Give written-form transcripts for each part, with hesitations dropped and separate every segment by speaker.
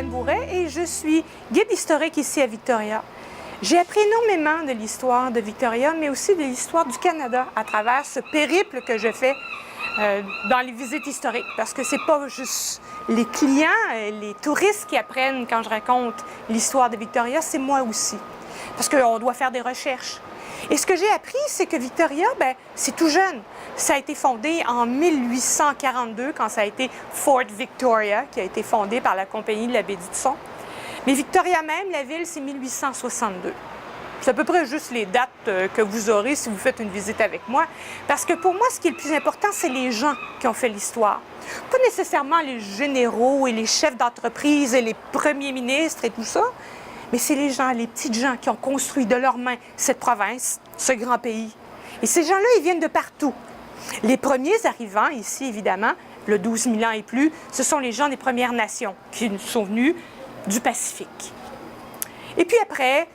Speaker 1: Hélène Bourret et je suis guide historique ici à Victoria. J'ai appris énormément de l'histoire de Victoria, mais aussi de l'histoire du Canada à travers ce périple que je fais dans les visites historiques. Parce que c'est pas juste les clients, les touristes qui apprennent quand je raconte l'histoire de Victoria, c'est moi aussi. Parce qu'on doit faire des recherches. Et ce que j'ai appris, c'est que Victoria, c'est tout jeune. Ça a été fondé en 1842, quand ça a été Fort Victoria, qui a été fondé par la Compagnie de la baie d'Hudson. Mais Victoria même, la ville, c'est 1862. C'est à peu près juste les dates que vous aurez si vous faites une visite avec moi. Parce que pour moi, ce qui est le plus important, c'est les gens qui ont fait l'histoire. Pas nécessairement les généraux et les chefs d'entreprise et les premiers ministres et tout ça, mais c'est les gens, les petites gens qui ont construit de leurs mains cette province, ce grand pays. Et ces gens-là, ils viennent de partout. Les premiers arrivants ici, évidemment, le 12 000 ans et plus, ce sont les gens des Premières Nations qui sont venus du Pacifique. Et puis après,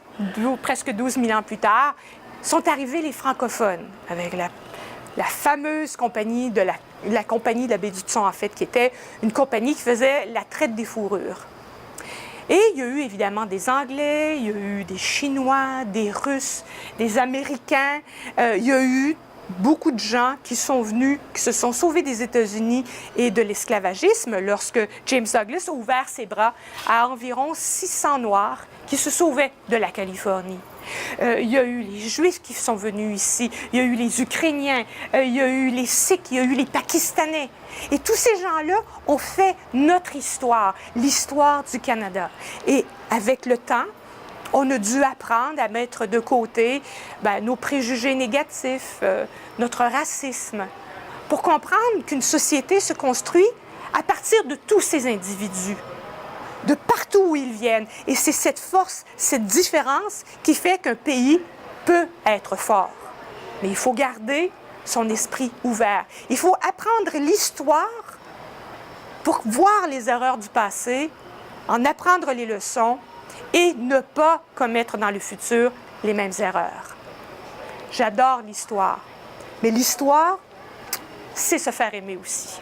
Speaker 1: presque 12 000 ans plus tard, sont arrivés les francophones avec la fameuse compagnie de la Compagnie de la baie d'Hudson, en fait, qui était une compagnie qui faisait la traite des fourrures. Et il y a eu évidemment des Anglais, il y a eu des Chinois, des Russes, des Américains. Il y a eu beaucoup de gens qui sont venus, qui se sont sauvés des États-Unis et de l'esclavagisme lorsque James Douglas a ouvert ses bras à environ 600 Noirs qui se sauvaient de la Californie. Il y a eu les Juifs qui sont venus ici, il y a eu les Ukrainiens, il y a eu les Sikhs, il y a eu les Pakistanais. Et tous ces gens-là ont fait notre histoire, l'histoire du Canada. Et avec le temps, on a dû apprendre à mettre de côté nos préjugés négatifs, notre racisme, pour comprendre qu'une société se construit à partir de tous ces individus, de partout où ils viennent. Et c'est cette force, cette différence qui fait qu'un pays peut être fort. Mais il faut garder son esprit ouvert. Il faut apprendre l'histoire pour voir les erreurs du passé, en apprendre les leçons et ne pas commettre dans le futur les mêmes erreurs. J'adore l'histoire, mais l'histoire, c'est se faire aimer aussi.